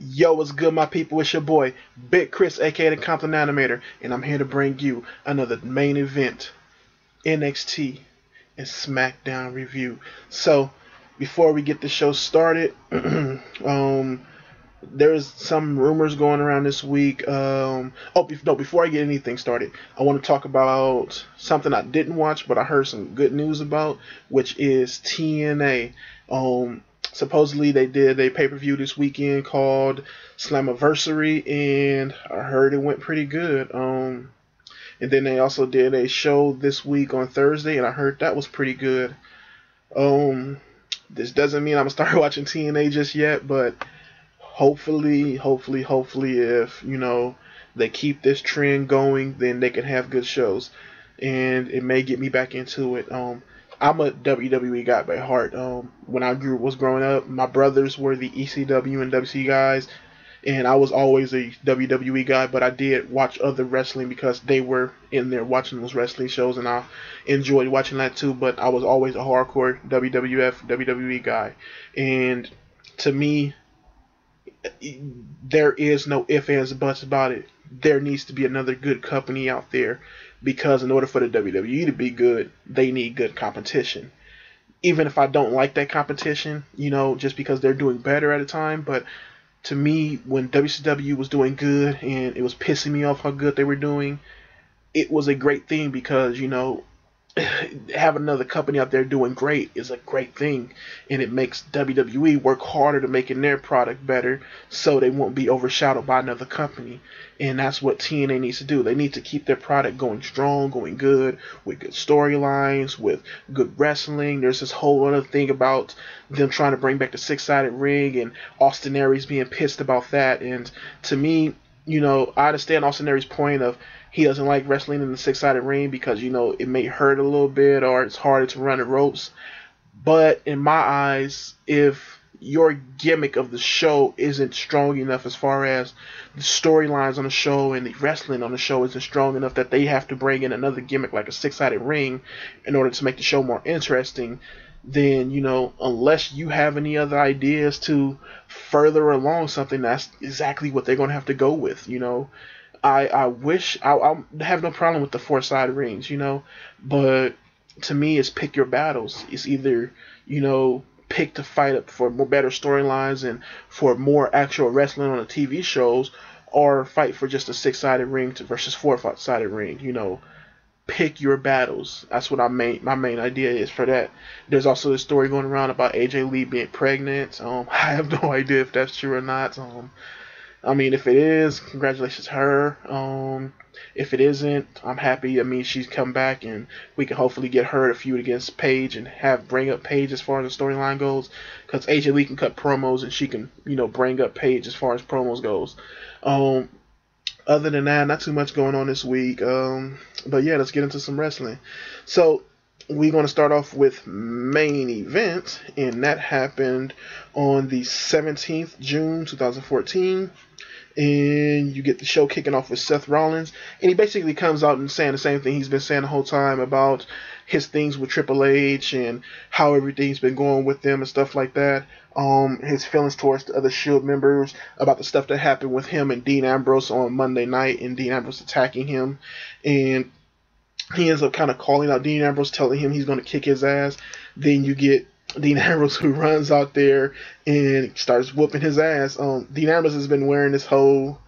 Yo, what's good, my people? It's your boy, Big Chris, aka the Compton Animator, and I'm here to bring you another main event, NXT and SmackDown review. So, before we get the show started, there's some rumors going around this week. No, before I get anything started, I want to talk about something I didn't watch, but I heard some good news about, which is TNA. Supposedly they did a pay-per-view this weekend called Slammiversary, and I heard it went pretty good. And then they also did a show this week on Thursday, and I heard that was pretty good. Um, this doesn't mean I'm gonna start watching TNA just yet, but hopefully, if they keep this trend going, then they can have good shows, and it may get me back into it. I'm a WWE guy by heart. When I was growing up, my brothers were the ECW and WC guys, and I was always a WWE guy. But I did watch other wrestling because they were in there watching those wrestling shows, and I enjoyed watching that too. But I was always a hardcore WWF, WWE guy, and to me, there is no ifs, ands, buts about it. There needs to be another good company out there because in order for the WWE to be good, they need good competition. Even if I don't like that competition, just because they're doing better at a time, but to me, when WCW was doing good and it was pissing me off how good they were doing, it was a great thing because, having another company out there doing great is a great thing, and it makes WWE work harder to making their product better so they won't be overshadowed by another company. And that's what TNA needs to do. They need to keep their product going strong, going good, with good storylines, with good wrestling. There's this whole other thing about them trying to bring back the six-sided ring and Austin Aries being pissed about that. And to me, I understand Austin Aries' point of he doesn't like wrestling in the six-sided ring because, it may hurt a little bit or it's harder to run the ropes. But in my eyes, if your gimmick of the show isn't strong enough as far as the storylines on the show and the wrestling on the show isn't strong enough that they have to bring in another gimmick like a six-sided ring in order to make the show more interesting, then, unless you have any other ideas to further along something, that's exactly what they're going to have to go with. I wish I have no problem with the four-sided rings, but to me, it's pick your battles. It's either, pick to fight up for more better storylines and for more actual wrestling on the TV shows, or fight for just a six-sided ring versus four-sided ring. Pick your battles. That's what my main idea is for that. There's also this story going around about AJ Lee being pregnant. I have no idea if that's true or not. If it is, congratulations to her. If it isn't, I'm happy. She's come back, and we can hopefully get her to feud against Paige and bring up Paige as far as the storyline goes. Because AJ Lee can cut promos, and she can, bring up Paige as far as promos goes. Other than that, not too much going on this week. But yeah, let's get into some wrestling. So we're going to start off with main event, and that happened on the 17th June 2014. And you get the show kicking off with Seth Rollins, and he basically comes out and saying the same thing he's been saying the whole time about his things with Triple H and how everything's been going with them and stuff like that. His feelings towards the other Shield members about the stuff that happened with him and Dean Ambrose on Monday night, and Dean Ambrose attacking him, and he ends up kind of calling out Dean Ambrose, telling him he's going to kick his ass. Then you get Dean Ambrose, who runs out there and starts whooping his ass. Dean Ambrose has been wearing this whole.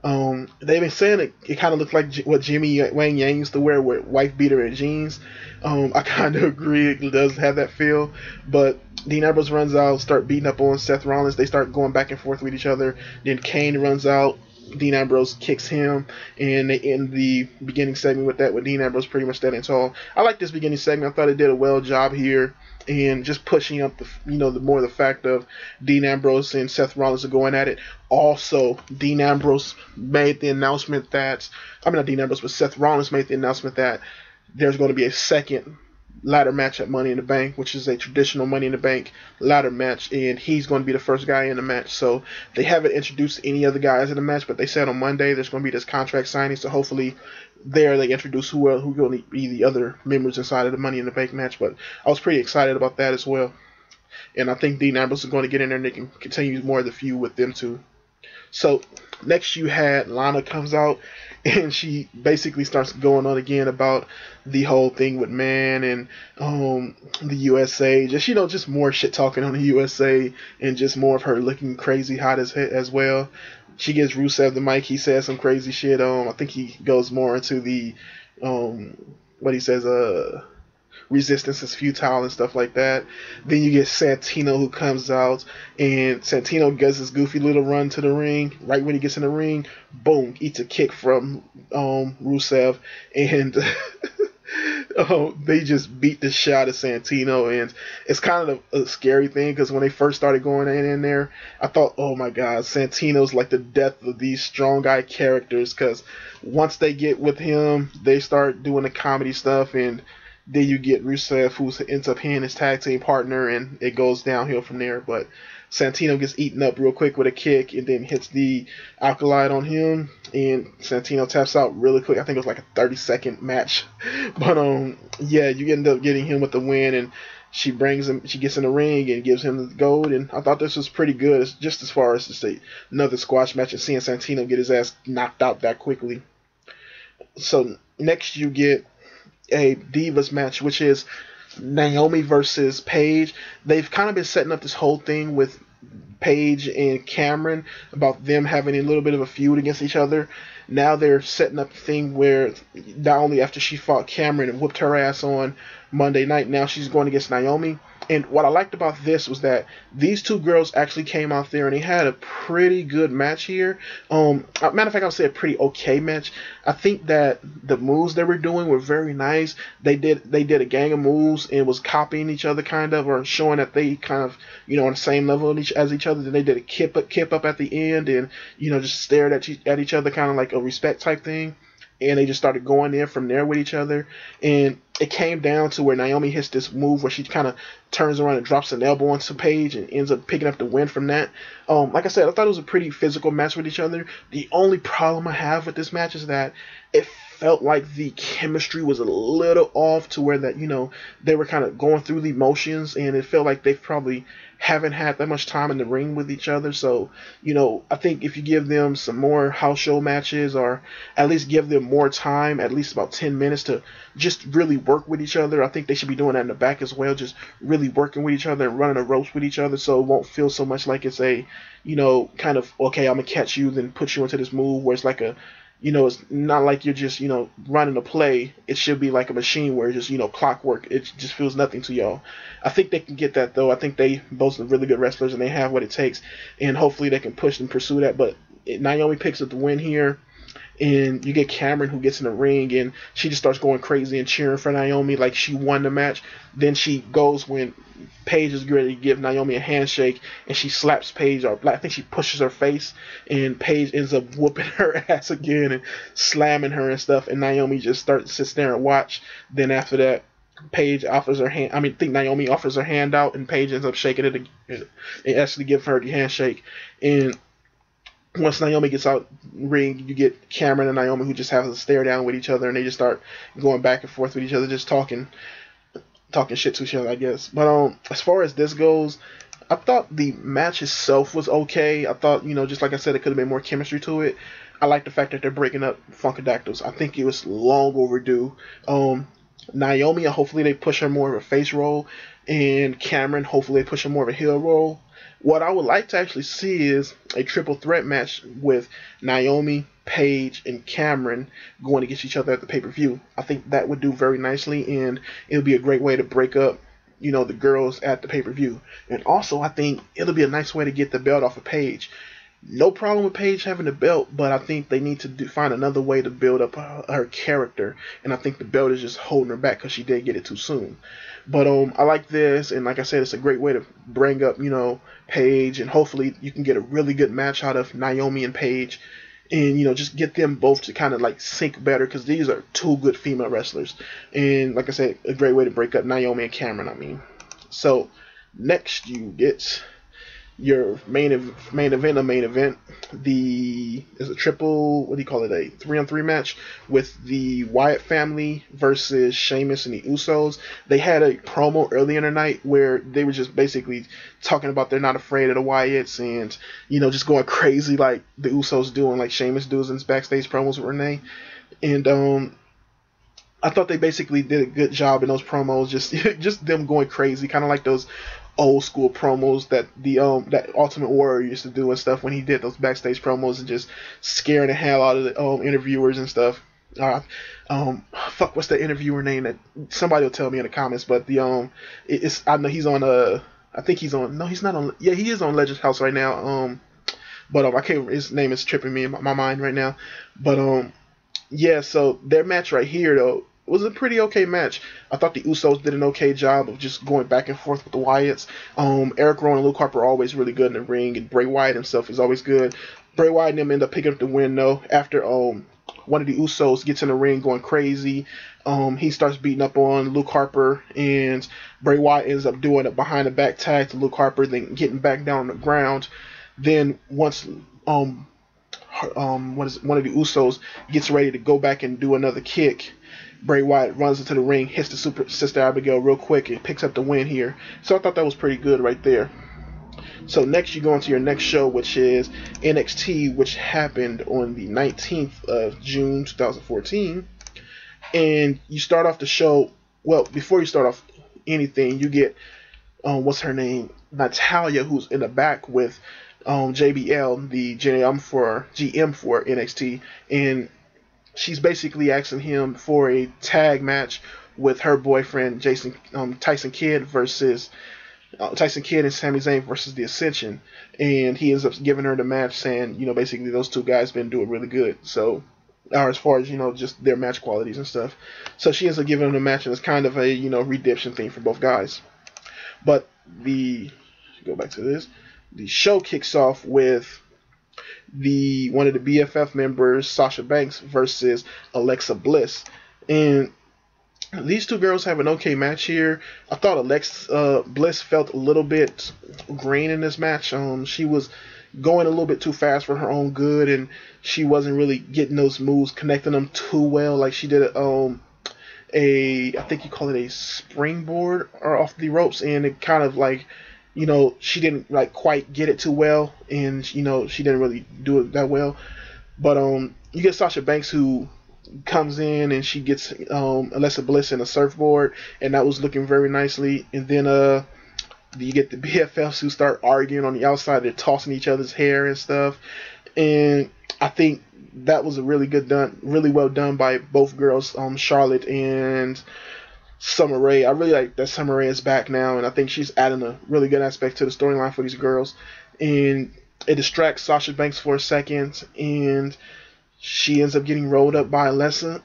They've been saying it kind of looked like what Jimmy Wang Yang used to wear with wife beater and jeans. I kind of agree, it does have that feel. But Dean Ambrose runs out, start beating up on Seth Rollins. They start going back and forth with each other. Then Kane runs out. Dean Ambrose kicks him, and they end the beginning segment with that, with Dean Ambrose pretty much standing tall. I like this beginning segment. I thought it did a well job here, and just pushing up the fact of Dean Ambrose and Seth Rollins are going at it. Also, Dean Ambrose made the announcement that, not Dean Ambrose, but Seth Rollins made the announcement that there's going to be a second ladder match at Money in the Bank, which is a traditional Money in the Bank ladder match, and he's going to be the first guy in the match. So they haven't introduced any other guys in the match, but they said on Monday there's going to be this contract signing, so hopefully there they introduce who going to be the other members inside of the Money in the Bank match. But I was pretty excited about that as well. And I think Dean Ambrose is going to get in there and they can continue more of the feud with them two. So next you had Lana comes out and she basically starts going on again about the whole thing with Man and the USA, just just more shit talking on the USA and just more of her looking crazy hot as well. She gives Rusev the mic. He says some crazy shit. I think he goes more into the um what he says resistance is futile and stuff like that. Then you get Santino who comes out, and Santino does his goofy little run to the ring. Right when he gets in the ring, boom, eats a kick from Rusev, and they just beat the shit out of Santino, and it's kind of a scary thing because when they first started going in there, I thought, oh my god, Santino's like the death of these strong guy characters because once they get with him, they start doing the comedy stuff, and then you get Rusev, who ends up being his tag team partner, and it goes downhill from there. But Santino gets eaten up real quick with a kick, and then hits the Alkalite on him, and Santino taps out really quick. I think it was like a 30-second match, but yeah, you end up getting him with the win, and she brings him. She gets in the ring and gives him the gold, and I thought this was pretty good, just as far as to say another squash match and seeing Santino get his ass knocked out that quickly. So next you get a Divas match, which is Naomi versus Paige. They've kind of been setting up this whole thing with Paige and Cameron about them having a little bit of a feud against each other. Now they're setting up a thing where not only after she fought Cameron and whooped her ass on Monday night, now she's going against Naomi. And what I liked about this was that these two girls actually came out there and they had a pretty good match here. Matter of fact, I would say a pretty okay match. I think that the moves they were doing were very nice. They did a gang of moves and was copying each other kind of, or showing that they kind of on the same level as each other. Then they did a kip up at the end and just stared at each other kind of like a respect type thing. And they just started going in from there with each other. And it came down to where Naomi hits this move where she kind of turns around and drops an elbow onto Paige and ends up picking up the win from that. Like I said, I thought it was a pretty physical match with each other. The only problem I have with this match is that it felt like the chemistry was a little off to where that, they were kind of going through the motions, and it felt like they probably haven't had that much time in the ring with each other. So, I think if you give them some more house show matches, or at least give them more time, at least about 10 minutes to just really work with each other, I think they should be doing that in the back as well, just really working with each other and running the ropes with each other, so it won't feel so much like it's a, kind of, okay, I'm going to catch you, then put you into this move, where it's like a, it's not like you're just, running a play. It should be like a machine where it's just, clockwork. It just feels nothing to y'all. I think they can get that, though. I think they both are really good wrestlers, and they have what it takes. And hopefully they can push and pursue that. But Naomi picks up the win here. And you get Cameron, who gets in the ring, and she just starts going crazy and cheering for Naomi like she won the match. Then she goes when Paige is ready to give Naomi a handshake, and she slaps Paige, or I think she pushes her face, and Paige ends up whooping her ass again and slamming her and stuff. And Naomi just sits there and watch. Then after that, Paige offers her hand. I think Naomi offers her hand out, and Paige ends up shaking it and actually give her the handshake. And once Naomi gets out ring, you get Cameron and Naomi, who just have to stare down with each other, and they just start going back and forth with each other, just talking shit to each other, I guess. But as far as this goes, I thought the match itself was okay. I thought, just like I said, it could have been more chemistry to it. I like the fact that they're breaking up Funkadactyls. I think it was long overdue. Naomi, hopefully they push her more of a face role, and Cameron, hopefully they push her more of a heel role. What I would like to actually see is a triple threat match with Naomi, Paige, and Cameron going against each other at the pay-per-view. I think that would do very nicely, and it would be a great way to break up, the girls at the pay-per-view. And also, I think it'll be a nice way to get the belt off of Paige. No problem with Paige having the belt, but I think they need to find another way to build up her character, and I think the belt is just holding her back because she did get it too soon. But I like this, and like I said, it's a great way to bring up, Paige, and hopefully you can get a really good match out of Naomi and Paige, and just get them both to kind of like sync better, because these are two good female wrestlers, and like I said, a great way to break up Naomi and Cameron. So next you get your main event. The is a triple, what do you call it, a 3-on-3 match with the Wyatt family versus Sheamus and the Usos. They had a promo earlier in the night where they were just basically talking about they're not afraid of the Wyatts, and just going crazy like the Usos do and like Sheamus does in his backstage promos with Renee. And I thought they basically did a good job in those promos, just them going crazy, kind of like those old school promos that that Ultimate Warrior used to do and stuff when he did those backstage promos and just scaring the hell out of the interviewers and stuff. Fuck, what's the interviewer name? That somebody will tell me in the comments. But it's I know he's on I think he's on. No, he's not on. Yeah, he is on Legends House right now. But I can't. His name is tripping me in my mind right now. But yeah. So their match right here though was a pretty okay match. I thought the Usos did an okay job of just going back and forth with the Wyatts. Eric Rowan and Luke Harper are always really good in the ring, and Bray Wyatt himself is always good. Bray Wyatt and them end up picking up the win though after one of the Usos gets in the ring going crazy. He starts beating up on Luke Harper, and Bray Wyatt ends up doing a behind the back tag to Luke Harper, then getting back down on the ground. Then once one of the Usos gets ready to go back and do another kick, Bray Wyatt runs into the ring, hits the Super Sister Abigail real quick, and picks up the win here. So I thought that was pretty good right there. So next you go into your next show, which is NXT, which happened on the 19th of June 2014. And you start off the show, well, before you start off anything, you get, what's her name? Natalia, who's in the back with JBL, the GM for NXT, and she's basically asking him for a tag match with her boyfriend Tyson Kidd versus Tyson Kidd and Sami Zayn versus the Ascension, and he ends up giving her the match, saying basically those two guys been doing really good. So, or as far as just their match qualities and stuff. So she ends up giving them the match, and it's kind of a redemption thing for both guys. But go back to this. The show kicks off with one of the BFF members, Sasha Banks, versus Alexa Bliss. And these two girls have an okay match here. I thought Alexa Bliss felt a little bit green in this match. She was going a little bit too fast for her own good, and she wasn't really getting those moves, connecting them too well. Like she did I think you call it a springboard or off the ropes, and it kind of like, she didn't like quite get it too well, and she didn't really do it that well. But you get Sasha Banks, who comes in and she gets Alexa Bliss in a surfboard, and that was looking very nicely. And then you get the BFFs who start arguing on the outside. They're tossing each other's hair and stuff, and I think that was really well done by both girls, Charlotte and Summer Rae. I really like that Summer Rae is back now, and I think she's adding a really good aspect to the storyline for these girls. And it distracts Sasha Banks for a second, and she ends up getting rolled up by Alexa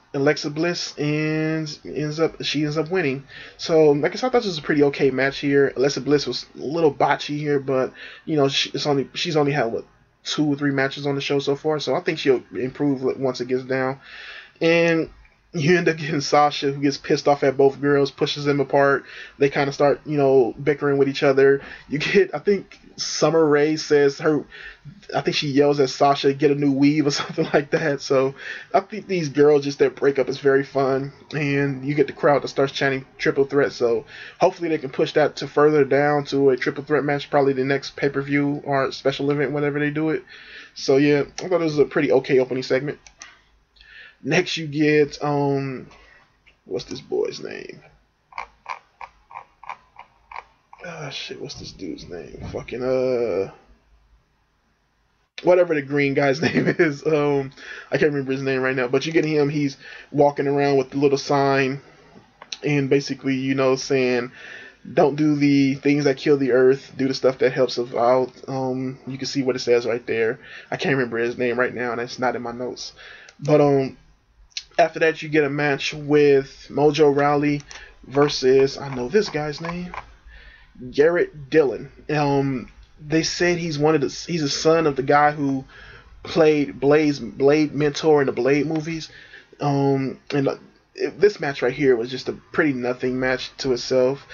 Bliss, and she ends up winning. So, like I said, I thought this was a pretty okay match here. Alexa Bliss was a little botchy here, but she's only had 2 or 3 matches on the show so far, so I think she'll improve once it gets down. And you end up getting Sasha, who gets pissed off at both girls, pushes them apart. They kind of start, bickering with each other. You get, I think Summer Rae I think she yells at Sasha, get a new weave or something like that. So I think these girls, just their breakup is very fun. And you get the crowd that starts chanting triple threat. So hopefully they can push that to further down to a triple threat match, probably the next pay-per-view or special event, whenever they do it. So yeah, I thought it was a pretty okay opening segment. Next you get, what's this boy's name? What's this dude's name? Fucking, whatever the green guy's name is. I can't remember his name right now, but you get him, he's walking around with the little sign, and basically, saying, don't do the things that kill the earth, do the stuff that helps us out. You can see what it says right there. I can't remember his name right now, and it's not in my notes. But, after that, you get a match with Mojo Rawley versus, I know this guy's name, Garrett Dillon. They said he's a son of the guy who played Blade Mentor in the Blade movies. This match right here was just a pretty nothing match to itself.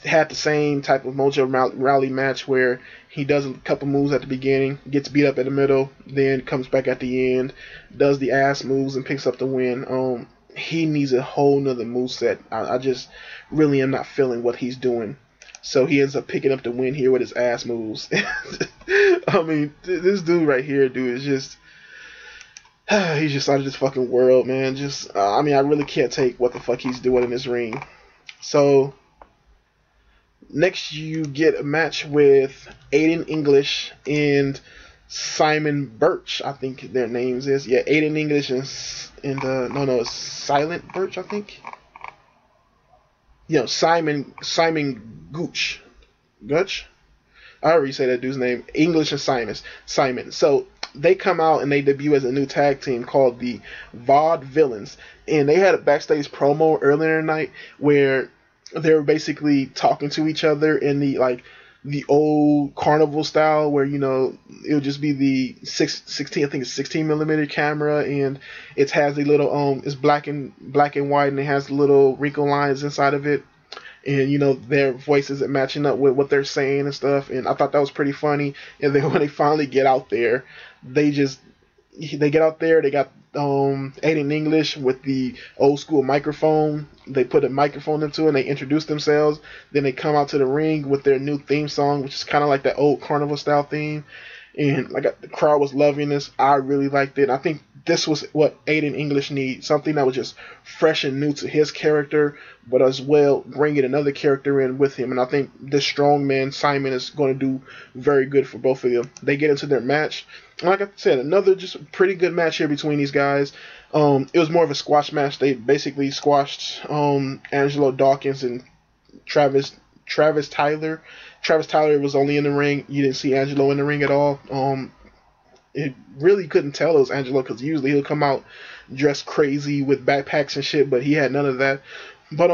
had the same type of Mojo Rally match where he does a couple moves at the beginning, gets beat up in the middle, then comes back at the end, does the ass moves and picks up the win. He needs a whole nother moveset. I just really am not feeling what he's doing. So he ends up picking up the win here with his ass moves. I mean, this dude right here, dude, is just he's just out of this fucking world, man. Just I mean, I really can't take what the fuck he's doing in this ring. So next, you get a match with Aiden English and Simon Birch. I think their names is Aiden English and it's Silent Birch. I think. Simon Gooch. I already say that dude's name. English and Simon. So they come out and they debut as a new tag team called the VOD Villains, and they had a backstage promo earlier tonight where they were basically talking to each other in the old carnival style where, you know, it would just be the 16, I think it's 16 millimeter camera, and it has the little it's black and white, and it has little wrinkle lines inside of it, and you know their voices are matching up with what they're saying and stuff, and I thought that was pretty funny. And then when they finally get out there, they get out there. They got Aiden English with the old school microphone. They put a microphone into it and they introduce themselves. Then they come out to the ring with their new theme song, which is kind of like that old carnival style theme. And the crowd was loving this. I really liked it. I think this was what Aiden English needs. Something that was just fresh and new to his character, but as well bringing another character in with him. And I think this strong man, Simon, is going to do very good for both of them. They get into their match. Like I said, another just pretty good match here between these guys. It was more of a squash match. They basically squashed Angelo Dawkins and Travis Tyler. Travis Tyler was only in the ring. You didn't see Angelo in the ring at all. It really couldn't tell it was Angelo because usually he'll come out dressed crazy with backpacks and shit, but he had none of that. But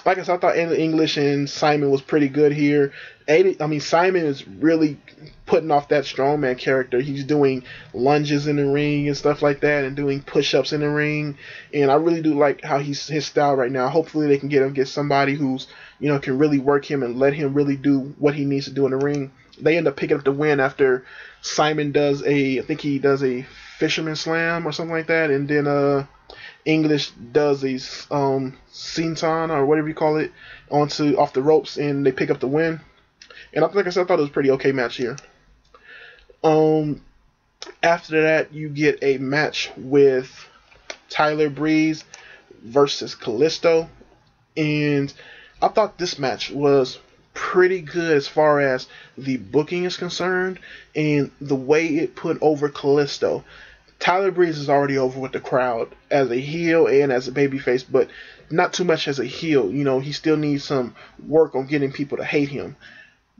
like I said, I thought English and Simon was pretty good here. Simon is really putting off that strongman character. He's doing lunges in the ring and stuff like that, and doing push-ups in the ring. And I really do like how his style right now. Hopefully they can get somebody who's, you know, can really work him and let him really do what he needs to do in the ring. They end up picking up the win after Simon does I think he does a fisherman slam or something like that, and then English does a senton or whatever you call it off the ropes, and they pick up the win. And like I said, I thought it was a pretty okay match here. After that, you get a match with Tyler Breeze versus Kalisto, and I thought this match was pretty good as far as the booking is concerned and the way it put over Kalisto. Tyler Breeze is already over with the crowd as a heel and as a babyface, but not too much as a heel. You know, he still needs some work on getting people to hate him.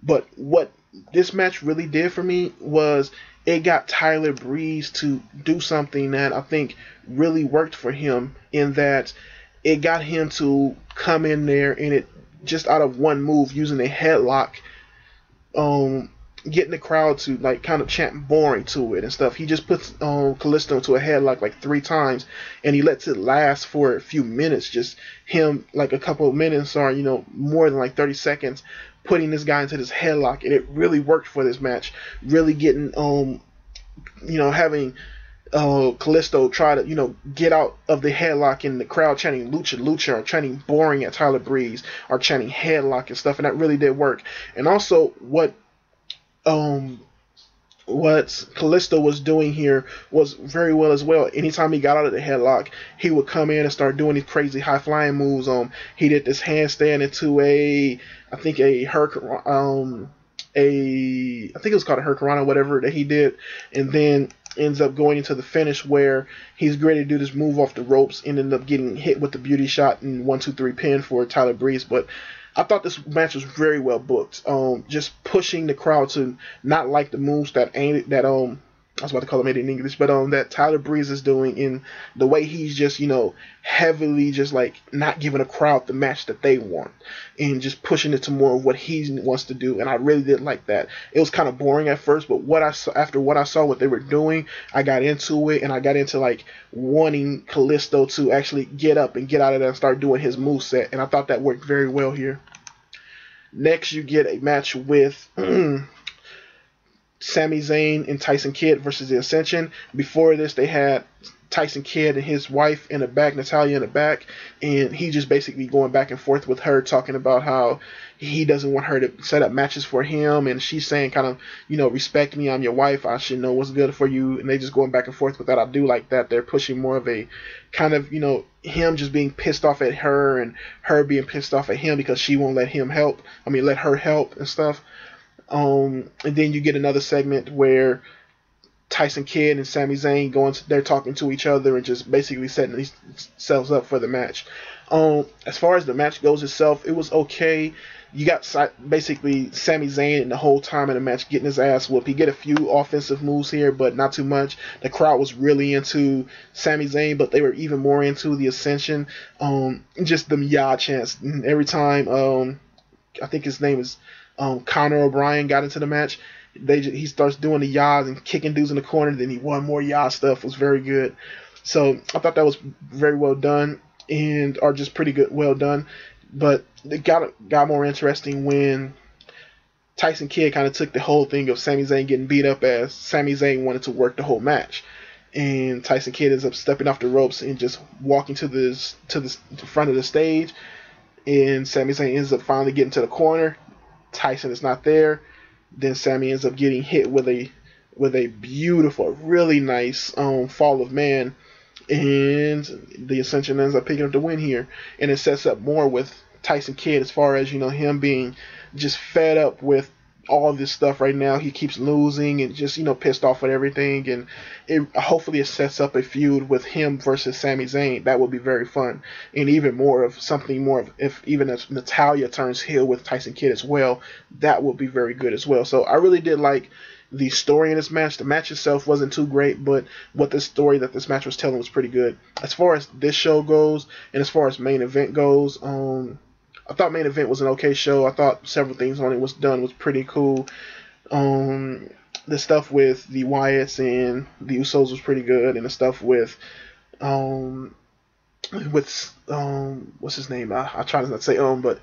But what this match really did for me was it got Tyler Breeze to do something that I think really worked for him, in that it got him to come in there and it just out of one move, using a headlock, getting the crowd to kind of chant boring to it and stuff. He just puts Kalisto into a headlock 3 times, and he lets it last for a few minutes. Just him a couple of minutes, or more than 30 seconds, putting this guy into this headlock, and it really worked for this match. Really getting having Kalisto try to get out of the headlock, and the crowd chanting lucha lucha, or chanting boring at Tyler Breeze, or chanting headlock and stuff, and that really did work. And also what Kalisto was doing here was very well as well. Anytime he got out of the headlock, he would come in and start doing these crazy high flying moves. He did this handstand into I think it was called a hurricanrana, whatever that he did, and then ends up going into the finish where he's ready to do this move off the ropes and ended up getting hit with the beauty shot and 1-2-3 pin for Tyler Breeze. But I thought this match was very well booked. Just pushing the crowd to not like the moves that I was about to call him in English, but that Tyler Breeze is doing, in the way he's just heavily just not giving a crowd the match that they want, and just pushing it to more of what he wants to do. And I really did like that. It was kind of boring at first, but after what I saw what they were doing, I got into it, and I got into wanting Kalisto to actually get up and get out of there and start doing his moveset, and I thought that worked very well here. Next, you get a match with Sami Zayn and Tyson Kidd versus the Ascension. Before this, they had Tyson Kidd and his wife in the back, Natalia in the back, and he just basically going back and forth with her, talking about how he doesn't want her to set up matches for him, and she's saying kind of, respect me, I'm your wife, I should know what's good for you, and they just going back and forth with that. I do like that. They're pushing more of a kind of, him just being pissed off at her and her being pissed off at him because she won't let her help and stuff. And then you get another segment where Tyson Kidd and Sami Zayn they're talking to each other and just basically setting themselves up for the match. As far as the match goes itself, it was okay. You got basically Sami Zayn the whole time in the match getting his ass whooped. He get a few offensive moves here, but not too much. The crowd was really into Sami Zayn, but they were even more into the Ascension. Just them yah chants every time. I think his name is Conor O'Brien got into the match. He starts doing the yahs and kicking dudes in the corner. Then he won more yah stuff. It was very good. So I thought that was very well done or just pretty good, well done. But it got more interesting when Tyson Kidd kind of took the whole thing of Sami Zayn getting beat up as Sami Zayn wanted to work the whole match. And Tyson Kidd ends up stepping off the ropes and just walking to the front of the stage. And Sami Zayn ends up finally getting to the corner. Tyson is not there. Then Sami ends up getting hit with a beautiful, really nice fall of man, and the Ascension ends up picking up the win here. And it sets up more with Tyson Kidd as far as him being just fed up with all this stuff right now. He keeps losing and just pissed off at everything, and hopefully it sets up a feud with him versus Sami Zayn. That would be very fun, and even more of if even if Natalia turns heel with Tyson Kidd as well, that would be very good as well. So I really did like the story in this match. The match itself wasn't too great, but what the story that this match was telling was pretty good. As far as this show goes, and as far as main event goes, I thought main event was an okay show. I thought several things on it was pretty cool. The stuff with the Wyatts and the Usos was pretty good, and the stuff with what's his name? I try not to say but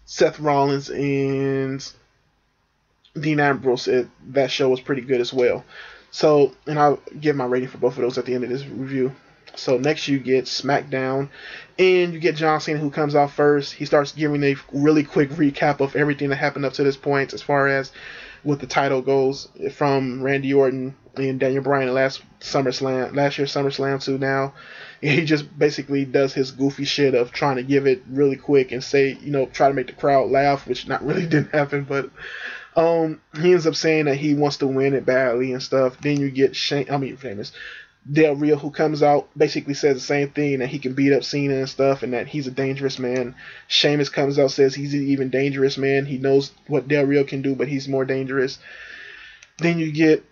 Seth Rollins and Dean Ambrose. That show was pretty good as well. So, and I'll give my rating for both of those at the end of this review. So next you get SmackDown, and you get John Cena, who comes out first. He starts giving a really quick recap of everything that happened up to this point as far as what the title goes, from Randy Orton and Daniel Bryan last year's SummerSlam to now. And he just basically does his goofy shit of trying to give it really quick and say, try to make the crowd laugh, which not really didn't happen, but he ends up saying that he wants to win it badly and stuff. Then you get Del Rio, who comes out, basically says the same thing, that he can beat up Cena and stuff, and that he's a dangerous man. Sheamus comes out, says he's an even dangerous man. He knows what Del Rio can do, but he's more dangerous. Then you get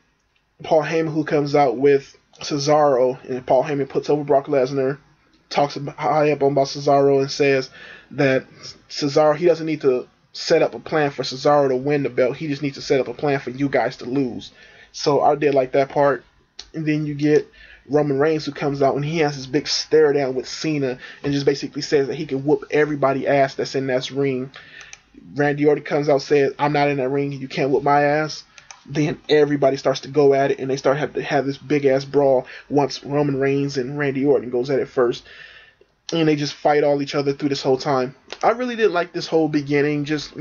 Paul Heyman, who comes out with Cesaro, and Paul Heyman puts over Brock Lesnar, talks high up about Cesaro, and says that Cesaro, he doesn't need to set up a plan for Cesaro to win the belt. He just needs to set up a plan for you guys to lose. So I did like that part. And then you get Roman Reigns, who comes out and he has this big stare down with Cena and just basically says that he can whoop everybody ass that's in that ring. Randy Orton comes out, says, I'm not in that ring, you can't whoop my ass. Then everybody starts to go at it, and they start to have this big ass brawl once Roman Reigns and Randy Orton goes at it first. And they just fight all each other through this whole time. I really did like this whole beginning, just,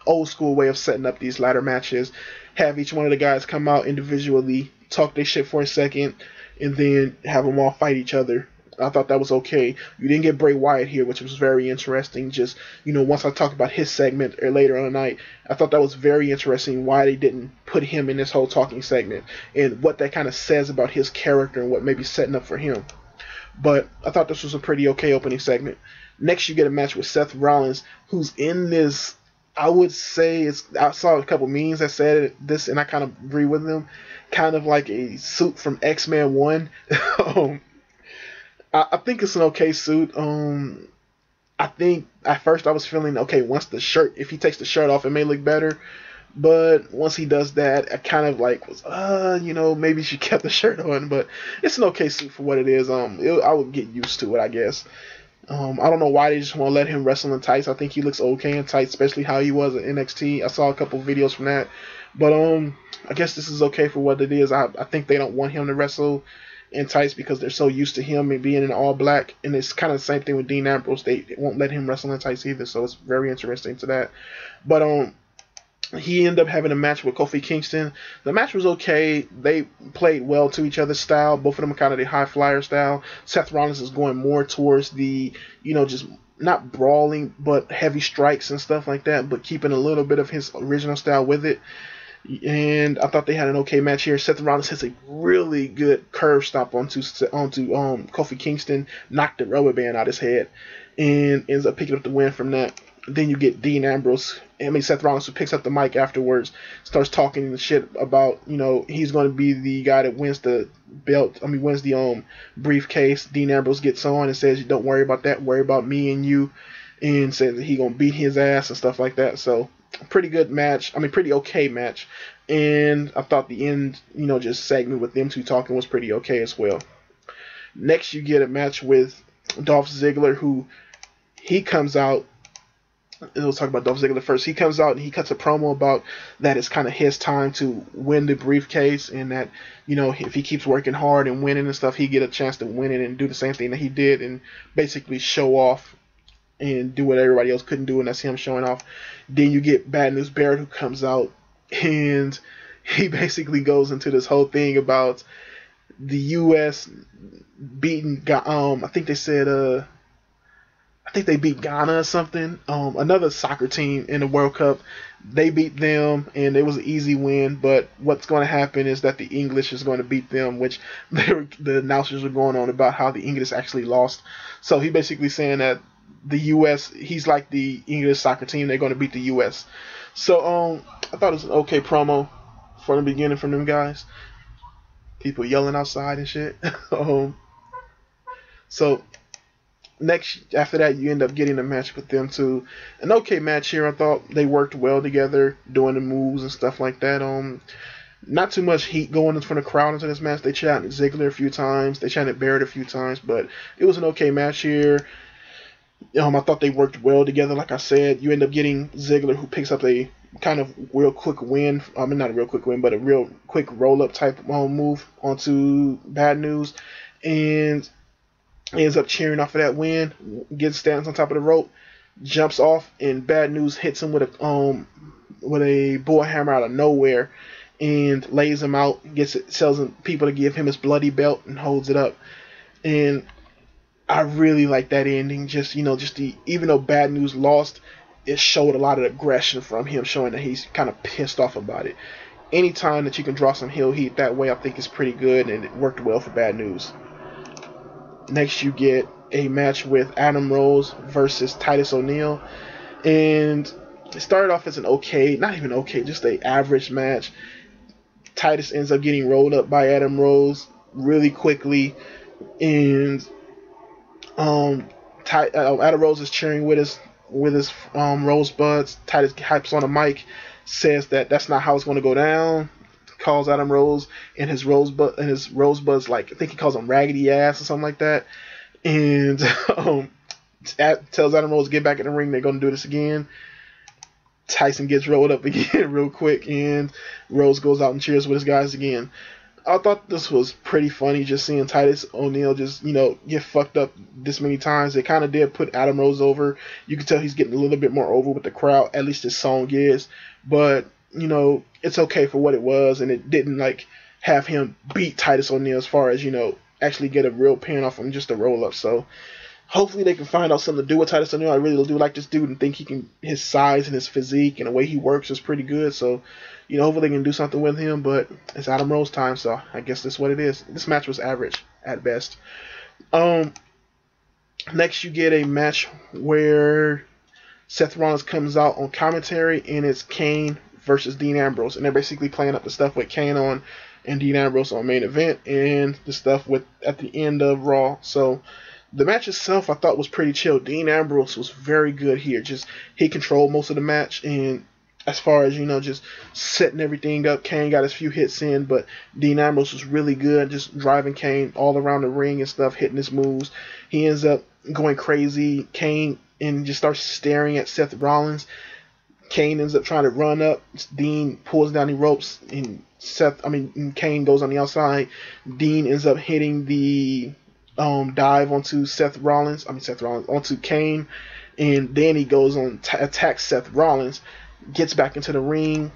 old school way of setting up these ladder matches. Have each one of the guys come out individually, talk their shit for a second, and then have them all fight each other. I thought that was okay. You didn't get Bray Wyatt here, which was very interesting. Just, once I talked about his segment or later on the night, I thought that was very interesting why they didn't put him in this whole talking segment and what that kind of says about his character and what may be setting up for him. But I thought this was a pretty okay opening segment. Next, you get a match with Seth Rollins, who's in this, I would say, I saw a couple memes that said this, and I kind of agree with them, kind of like a suit from X-Men 1. I think it's an okay suit. I think at first I was feeling, okay, if he takes the shirt off, it may look better. But once he does that, I kind of maybe he should keep the shirt on. But it's an okay suit for what it is. I would get used to it, I guess. I don't know why they just want to let him wrestle in tights. I think he looks okay in tights, especially how he was at NXT. I saw a couple videos from that, but I guess this is okay for what it is. I think they don't want him to wrestle in tights because they're so used to him and being in all black, and it's kind of the same thing with Dean Ambrose. They won't let him wrestle in tights either, so it's very interesting to that. But he ended up having a match with Kofi Kingston. The match was okay. They played well to each other's style. Both of them are kind of the high flyer style. Seth Rollins is going more towards the, just not brawling, but heavy strikes and stuff like that, but keeping a little bit of his original style with it. And I thought they had an okay match here. Seth Rollins hits a really good curve stop onto Kofi Kingston, knocked the rubber band out his head, and ends up picking up the win from that. Then you get Seth Rollins, who picks up the mic afterwards, starts talking shit about, he's going to be the guy that wins the belt. Wins the briefcase. Dean Ambrose gets on and says, "Don't worry about that. Worry about me and you," and says that he's going to beat his ass and stuff like that. So, pretty good match. Pretty okay match. And I thought the end, just segment with them two talking was pretty okay as well. Next, you get a match with Dolph Ziggler, who he comes out. We'll talk about Dolph Ziggler first. He comes out and he cuts a promo about that it's kind of his time to win the briefcase, and that, if he keeps working hard and winning and stuff, he get a chance to win it and do the same thing that he did and basically show off and do what everybody else couldn't do, and that's him showing off. Then you get Bad News Barrett, who comes out and he basically goes into this whole thing about the U.S. beating, I think they beat Ghana or something, another soccer team in the World Cup. They beat them, and it was an easy win, but what's going to happen is that the English is going to beat them, which the announcers are going on about how the English actually lost. So he basically saying that the U.S., he's like the English soccer team, they're going to beat the U.S. So I thought it was an okay promo from the beginning from them guys. People yelling outside and shit. So next, after that, you end up getting a match with them too. An okay match here. I thought they worked well together, doing the moves and stuff like that. Not too much heat going from the crowd into this match. They chanted Ziggler a few times. They chanted Barrett a few times, but it was an okay match here. I thought they worked well together. Like I said, you end up getting Ziggler, who picks up a kind of real quick win. Not a real quick win, but a real quick roll-up type move onto Bad News, and ends up cheering off of that win. Stands on top of the rope, jumps off, and Bad News hits him with a bull hammer out of nowhere, and lays him out. Tells people to give him his bloody belt, and holds it up. And I really like that ending. Even though Bad News lost, it showed a lot of aggression from him, showing that he's kind of pissed off about it. Anytime that you can draw some heel heat that way, I think is pretty good, and it worked well for Bad News. Next, you get a match with Adam Rose versus Titus O'Neil, and it started off as an okay, not even okay, just an average match. Titus ends up getting rolled up by Adam Rose really quickly, and Adam Rose is cheering with his rosebuds. Titus hypes on the mic, says that that's not how it's going to go down. Calls Adam Rose and his rosebuds, like, I think he calls him raggedy ass or something like that, and tells Adam Rose to get back in the ring. They're going to do this again. Tyson gets rolled up again real quick, and Rose goes out and cheers with his guys again. I thought this was pretty funny, just seeing Titus O'Neil just, get fucked up this many times. It kind of did put Adam Rose over. You can tell he's getting a little bit more over with the crowd, at least his song is. But, it's okay for what it was, and it didn't, have him beat Titus O'Neil as far as, actually get a real pin off him, just a roll-up. So, hopefully they can find out something to do with Titus O'Neil. I really do like this dude and think his size and his physique and the way he works is pretty good. So, hopefully they can do something with him, but it's Adam Rose time, so I guess that's what it is. This match was average at best. Next, you get a match where Seth Rollins comes out on commentary, and it's Kane versus Dean Ambrose, and they're basically playing up the stuff with Kane on and Dean Ambrose on main event, and the stuff at the end of Raw. So the match itself, I thought, was pretty chill. Dean Ambrose was very good here. He controlled most of the match, and as far as, just setting everything up. Kane got his few hits in, but Dean Ambrose was really good, just driving Kane all around the ring and stuff, hitting his moves. He ends up going crazy. Kane and just starts staring at Seth Rollins. Kane ends up trying to run up. Dean pulls down the ropes, and Kane goes on the outside. Dean ends up hitting the dive onto onto Kane, and then he goes on attacks Seth Rollins, gets back into the ring.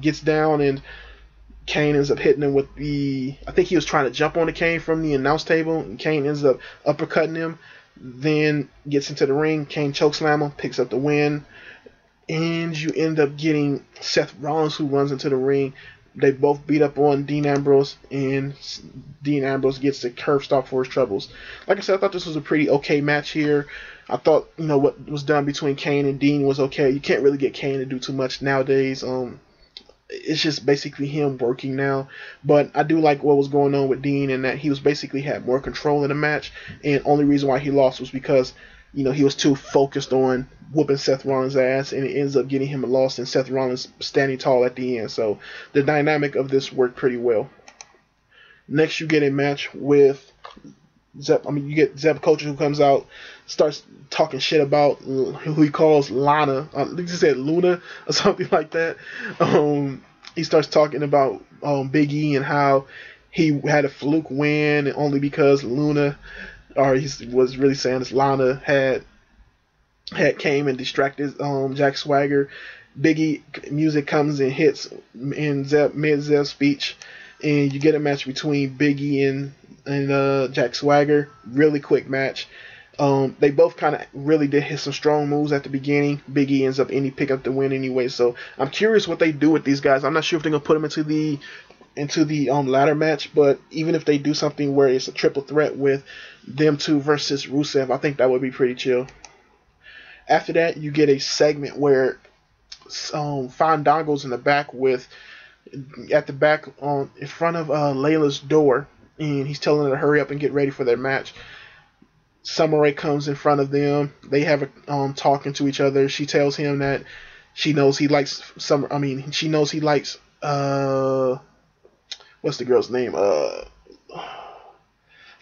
Gets down, and Kane ends up hitting him with I think he was trying to jump on the Kane from the announce table, and Kane ends up uppercutting him. Then gets into the ring. Kane chokeslam him, picks up the win. And you end up getting Seth Rollins, who runs into the ring. They both beat up on Dean Ambrose, and Dean Ambrose gets the curb stop for his troubles. Like I said, I thought this was a pretty okay match here. I thought, what was done between Kane and Dean was okay. You can't really get Kane to do too much nowadays. It's just basically him working now. But I do like what was going on with Dean, and that he was basically had more control in the match. And only reason why he lost was because he was too focused on whooping Seth Rollins' ass, and it ends up getting him a loss, and Seth Rollins standing tall at the end. So the dynamic of this worked pretty well. Next, you get a match with you get Zeb Coach, who comes out, starts talking shit about who he calls Lana. I think he said Luna or something like that. He starts talking about Big E and how he had a fluke win only because Luna, or he was really saying this, Lana had came and distracted Jack Swagger. Big E music comes and hits in mid-Zeb's speech, and you get a match between Big E and Jack Swagger. Really quick match. They both kind of really did hit some strong moves at the beginning. Big E ends up picking up the win anyway. So I'm curious what they do with these guys. I'm not sure if they're gonna put them into the ladder match, but even if they do something where it's a triple threat with them two versus Rusev, I think that would be pretty chill. After that, you get a segment where Fandango's in the back in front of Layla's door, and he's telling her to hurry up and get ready for their match. Summer Rae comes in front of them. They have talking to each other. She tells him that she knows he likes she knows he likes what's the girl's name?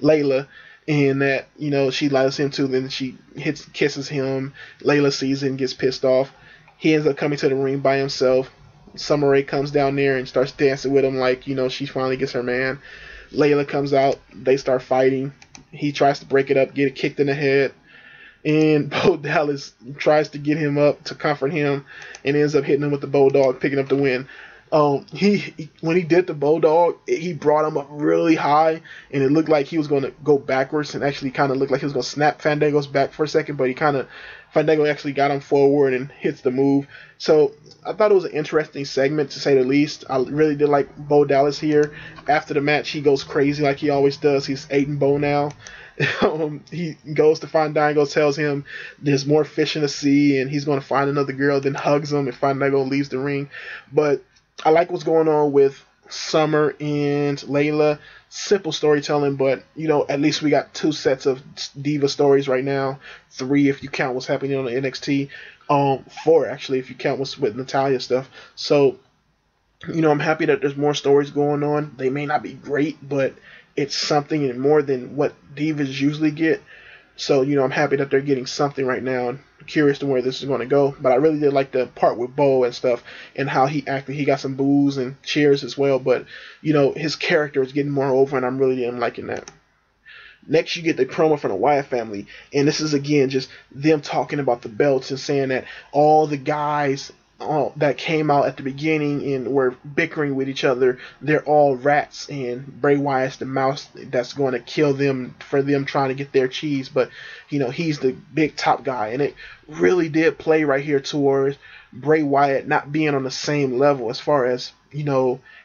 Layla. And that, she likes him too. Then she kisses him. Layla sees it and gets pissed off. He ends up coming to the ring by himself. Summer Rae comes down there and starts dancing with him like, she finally gets her man. Layla comes out. They start fighting. He tries to break it up, get it kicked in the head. And Bo Dallas tries to get him up to comfort him and ends up hitting him with the Bulldog, picking up the win. When he did the Bulldog, he brought him up really high, and it looked like he was going to go backwards, and actually kind of looked like he was going to snap Fandango's back for a second, but Fandango actually got him forward and hits the move. So I thought it was an interesting segment, to say the least. I really did like Bo Dallas here. After the match, he goes crazy like he always does. He's 8-0 now. He goes to Fandango, tells him there's more fish in the sea, and he's going to find another girl, then hugs him, and Fandango leaves the ring. But I like what's going on with Summer and Layla. Simple storytelling, but at least we got 2 sets of diva stories right now. 3 if you count what's happening on the NXT. 4 actually if you count what's with Natalya stuff. So I'm happy that there's more stories going on. They may not be great, but it's something and more than what divas usually get. So, I'm happy that they're getting something right now. I'm curious to where this is going to go. But I really did like the part with Bo and stuff, and how he acted. He got some boos and cheers as well. But, his character is getting more over, and I'm really liking that. Next, you get the promo from the Wyatt family. And this is, again, just them talking about the belts and saying that all the guys that came out at the beginning and were bickering with each other, they're all rats, and Bray Wyatt's the mouse that's going to kill them for them trying to get their cheese. But he's the big top guy, and it really did play right here towards Bray Wyatt not being on the same level as far as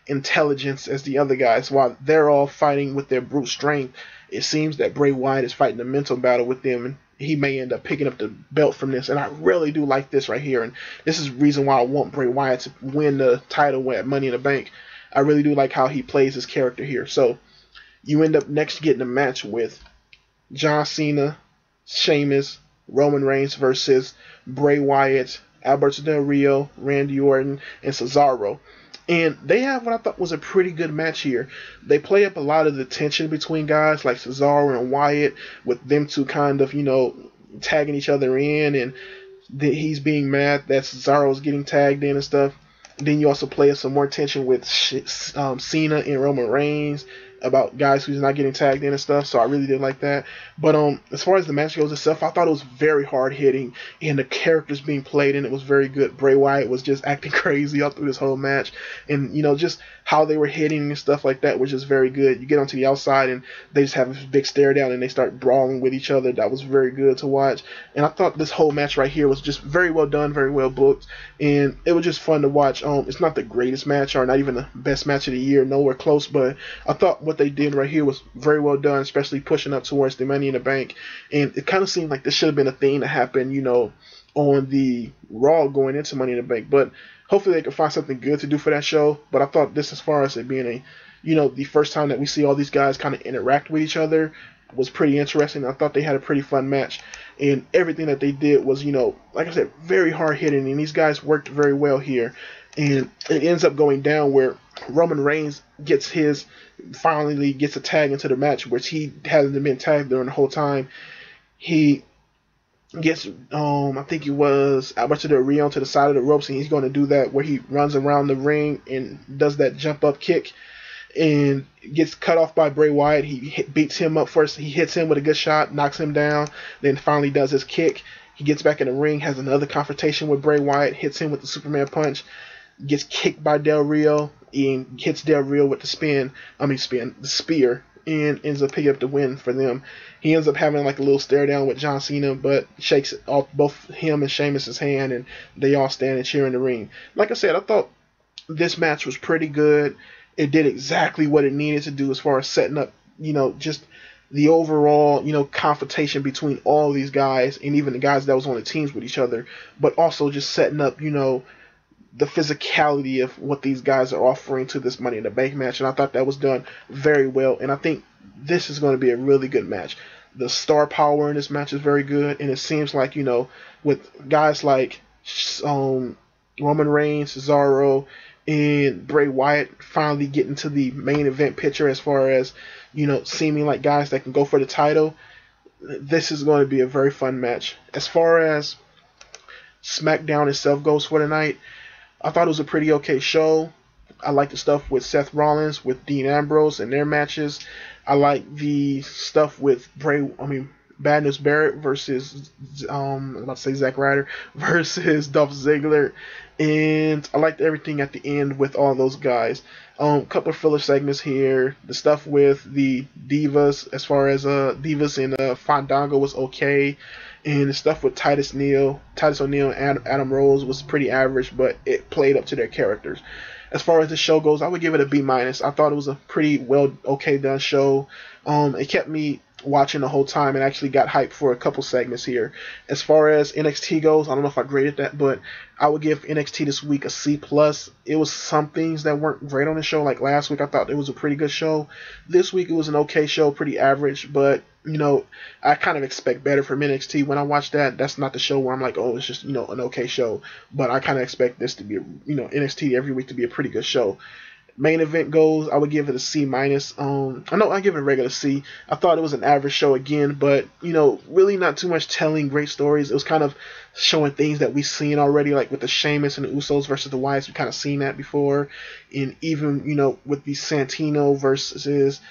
intelligence as the other guys. While they're all fighting with their brute strength, it seems that Bray Wyatt is fighting a mental battle with them, and he may end up picking up the belt from this. And I really do like this right here. And this is the reason why I want Bray Wyatt to win the title at Money in the Bank. I really do like how he plays his character here. So you end up next getting a match with John Cena, Sheamus, Roman Reigns versus Bray Wyatt, Alberto Del Rio, Randy Orton, and Cesaro. And they have what I thought was a pretty good match here. They play up a lot of the tension between guys like Cesaro and Wyatt, with them two kind of, tagging each other in, and he's being mad that Cesaro's getting tagged in and stuff. Then you also play up some more tension with Cena and Roman Reigns about guys who's not getting tagged in and stuff. So I really did like that. But as far as the match goes itself, I thought it was very hard hitting, and the characters being played in it was very good. Bray Wyatt was just acting crazy all through this whole match, and just how they were hitting and stuff like that was just very good. You get onto the outside and they just have a big stare down and they start brawling with each other. That was very good to watch. And I thought this whole match right here was just very well done, very well booked, and it was just fun to watch. It's not the greatest match or not even the best match of the year, nowhere close, but I thought what they did right here was very well done, especially pushing up towards the Money in the Bank. And it kind of seemed like this should have been a thing that happened, on the Raw going into Money in the Bank. But hopefully they can find something good to do for that show. But I thought this, as far as it being the first time that we see all these guys kind of interact with each other, was pretty interesting. I thought they had a pretty fun match. And everything that they did was, like I said, very hard hitting. And these guys worked very well here. And it ends up going down where Roman Reigns finally gets a tag into the match, which he hasn't been tagged during the whole time. He gets, I think it was Alberto Del Rio to the side of the ropes, and he's going to do that where he runs around the ring and does that jump up kick and gets cut off by Bray Wyatt. He beats him up first. He hits him with a good shot, knocks him down, then finally does his kick. He gets back in the ring, has another confrontation with Bray Wyatt, hits him with the Superman punch, gets kicked by Del Rio, and hits Del Rio with the spear, and ends up picking up the win for them. He ends up having like a little stare down with John Cena, but shakes off both him and Sheamus' hand, and they all stand and cheer in the ring. Like I said, I thought this match was pretty good. It did exactly what it needed to do as far as setting up, just the overall, confrontation between all these guys, and even the guys that was on the teams with each other, but also just setting up, the physicality of what these guys are offering to this Money in the Bank match. And I thought that was done very well. And I think this is going to be a really good match. The star power in this match is very good. And it seems like, with guys like Roman Reigns, Cesaro, and Bray Wyatt finally getting to the main event picture as far as, seeming like guys that can go for the title, this is going to be a very fun match. As far as SmackDown itself goes for tonight, I thought it was a pretty okay show. I like the stuff with Seth Rollins, with Dean Ambrose and their matches. I like the stuff with Bad News Barrett versus, I'm about to say Zack Ryder versus Dolph Ziggler. And I liked everything at the end with all those guys. A couple of filler segments here. The stuff with the Divas, as far as Divas and Fandango, was okay. And the stuff with Titus O'Neil and Adam Rose was pretty average, but it played up to their characters. As far as the show goes, I would give it a B-. I thought it was a pretty okay done show. It kept me watching the whole time and actually got hyped for a couple segments here. As far as NXT goes, I don't know if I graded that, but I would give NXT this week a C+. It was some things that weren't great on the show. Like last week, I thought it was a pretty good show. This week, it was an okay show, pretty average, but I kind of expect better from NXT. When I watch that, that's not the show where I'm like, oh, it's just, an okay show. But I kind of expect this to be, NXT every week to be a pretty good show. Main event goes, I would give it a C-. I give it a regular C. I thought it was an average show again, but, really not too much telling great stories. It was kind of showing things that we've seen already, like with the Sheamus and the Usos versus the Wyatts. We've kind of seen that before. And even, with the Santino versus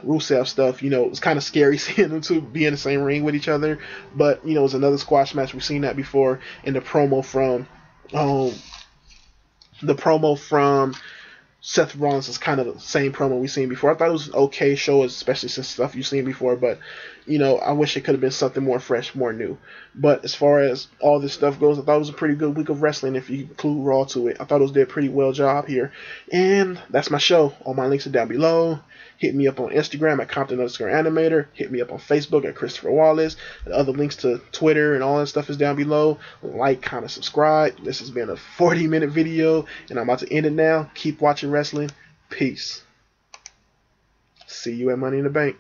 Rusev stuff, it was kind of scary seeing them two be in the same ring with each other. But, it was another squash match. We've seen that before. And the promo from Seth Rollins is kind of the same promo we've seen before. I thought it was an okay show, especially since stuff you've seen before, but, I wish it could have been something more fresh, more new. But as far as all this stuff goes, I thought it was a pretty good week of wrestling if you include Raw to it. I thought it did a pretty well job here. And that's my show. All my links are down below. Hit me up on Instagram at Compton_animator. Hit me up on Facebook at Christopher Wallace. The other links to Twitter and all that stuff is down below. Like, comment, subscribe. This has been a 40-minute video, and I'm about to end it now. Keep watching wrestling. Peace. See you at Money in the Bank.